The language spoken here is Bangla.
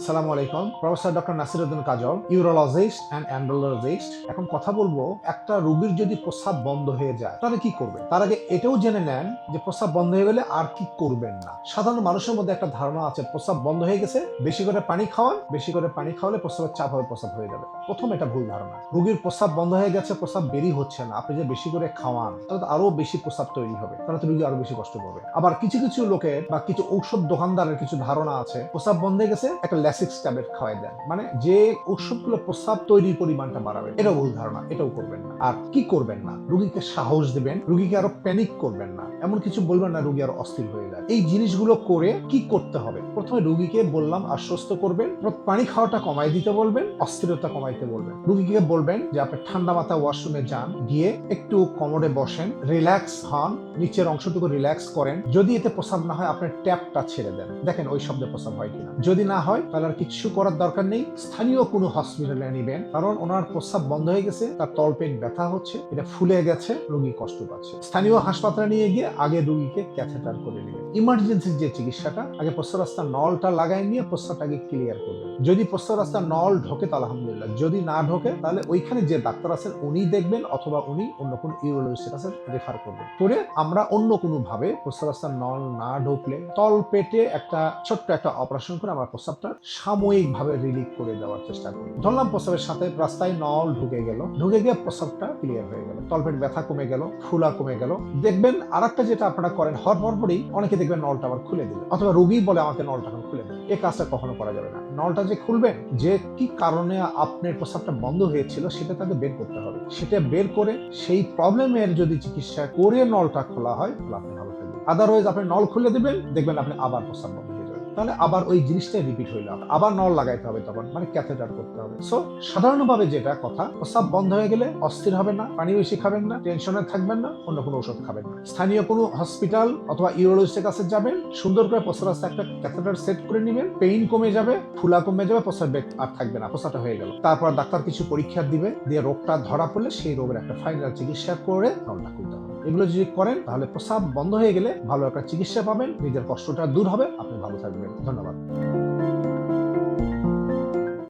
আসসালামু আলাইকুম। Professor doctor Nasiruddin Kajal, urologist and andrologist. এখন কথা বলবো, একটা রোগীর যদি প্রস্রাব বন্ধ হয়ে যায় তাহলে কি করবেন? তার আগে এটাও জেনে নেন যে প্রস্রাব বন্ধ হয়ে গেলে আর কি করবেন না। সাধারণ মানুষের মধ্যে একটা ধারণা আছে, প্রস্রাব বন্ধ হয়ে গেছে, বেশি করে পানি খাওয়ান, বেশি করে পানি খাওয়ালে প্রস্রাবের চাপ হবে, প্রস্রাব হয়ে যাবে। প্রথম এটা ভুল ধারণা। রোগীর প্রস্রাব বন্ধ হয়ে গেছে, প্রস্রাব বেরি হচ্ছে না, আপনি যে বেশি করে খাওয়ান তাহলে তো আরো বেশি প্রস্রাব তৈরি হবে, তাহলে তো রোগী আরো বেশি কষ্ট পাবে। আবার কিছু কিছু লোকের বা কিছু ঔষধ দোকানদারের কিছু ধারণা আছে, প্রস্রাব বন্ধ হয়ে গেছে একটা ল্যাসিক্স ট্যাবলেট খাওয়াই দেন, মানে যে ঔষধগুলো প্রস্রাব তৈরির পরিমাণটা বাড়াবে। এটাও ভুল ধারণা, এটাও করবেন না। আর কি করবেন না, রোগীকে সাহস দিবেন, রোগীকে আরো প্যানিক করবেন না, এমন কিছু বলবেন না রোগী আরো অস্থির হয়ে যায়। এই জিনিসগুলো করে কি করতে হবে? প্রথমে রোগীকে বললাম আশ্বস্ত করবেন, পানি খাওয়াটা কমাই দিতে বলবেন, অস্থিরতা কমাইতে বলবেন। রোগীকে বলবেন যে আপনি ঠান্ডা মাথায় ওয়াশরুমে যান, গিয়ে একটু কোমরে বসেন, রিল্যাক্স হন, নিচের অংশটুকু রিল্যাক্স করেন। যদি এতে প্রস্রাব না হয় আপনার ট্যাপটা ছেড়ে দেন, দেখেন ওই শব্দে প্রস্রাব হয় কিনা। যদি না হয় তাহলে আর কিছু করার দরকার নেই, স্থানীয় কোনো হসপিটালে নিবেন, কারণ ওনার প্রস্রাব বন্ধ হয়ে গেছে, তার তলপেট ব্যথা হচ্ছে, এটা ফুলে গেছে, রোগী কষ্ট পাচ্ছে। স্থানীয় হাসপাতালে নিয়ে গিয়ে আগে রোগীকে ক্যাথেটার করে নেবেন। ইমার্জেন্সির যে চিকিৎসাটা, আগে প্রস্রাব রাস্তার নলটা লাগাই নিয়ে প্রস্রাবটাকে ক্লিয়ার করবেন। যদি প্রস্রাব রাস্তার নল ঢোকে তাহলে আলহামদুলিল্লাহ, যদি না ঢোকে তাহলে ওইখানে যে ডাক্তার আছেন উনি দেখবেন, অথবা উনি অন্য কোনো ইউরোলজিস্টের কাছে রেফার করবেন। করে আমরা অন্য কোনো ভাবে প্রস্রাব রাস্তার নল না ঢুকলে তল পেটে একটা ছোট্ট একটা অপারেশন করে আমরা প্রস্রাবটা সাময়িক ভাবে রিলিভ করে দেওয়ার চেষ্টা করি। ধরলাম প্রস্রাবের সাথে রাস্তায় নল ঢুকে গেল, ঢুকে গিয়ে প্রস্রাবটা ক্লিয়ার হয়ে গেল, তলপেট ব্যথা কমে গেল, ফুলা কমে গেল। দেখবেন আরেকটা যেটা আপনারা করেন, হওয়ার পরপরই অনেকে দেখবেন নলটা আবার খুলে দিলেন, অথবা রোগী বলে আমাকে নলটা এখন খুলে দেন। এই কাজটা কখনো করা যাবে না। নলটা যে খুলবেন, যে কি কারণে আপনার প্রস্রাবটা বন্ধ হয়েছিল সেটা তাকে বের করতে হবে। সেটা বের করে সেই প্রবলেমের যদি চিকিৎসা করে নলটা খোলা হয় তাহলে আপনি ভালো থাকবেন। আদারওয়াইজ আপনি নল খুলে দিবেন, দেখবেন আপনি আবার প্রস্রাব বন্ধ হয়ে যাবে, তাহলে আবার ওই জিনিসটা রিপিট হইল, আবার নল লাগাইতে হবে, তখন মানে ক্যাথেটার করতে হবে। সো সাধারণভাবে যেটা কথা, প্রস্রাব বন্ধ হয়ে গেলে অস্থির হবেন না, পানি বেশি খাবেন না, টেনশনে থাকবেন না, অন্য কোনো ওষুধ খাবেন না, স্থানীয় কোনো হসপিটাল অথবা ইউরোলজিস্টের কাছে যাবেন, সুন্দর করে প্রস্রাব রাস্তায় একটা ক্যাথেটার সেট করে নেবেন, পেইন কমে যাবে, ফুলা কমে যাবে, প্রস্রাব আর থাকবে না, প্রস্রাবটা হয়ে গেল। তারপর ডাক্তার কিছু পরীক্ষা দিবে, দিয়ে রোগটা ধরা পড়লে সেই রোগের একটা ফাইনাল চিকিৎসা করে নলটা খুলতে হবে। এগুলো যদি করেন তাহলে প্রস্রাব বন্ধ হয়ে গেলে ভালো একটা চিকিৎসা পাবেন, নিজের কষ্টটা দূর হবে, আপনি ভালো থাকবেন। ধন্যবাদ।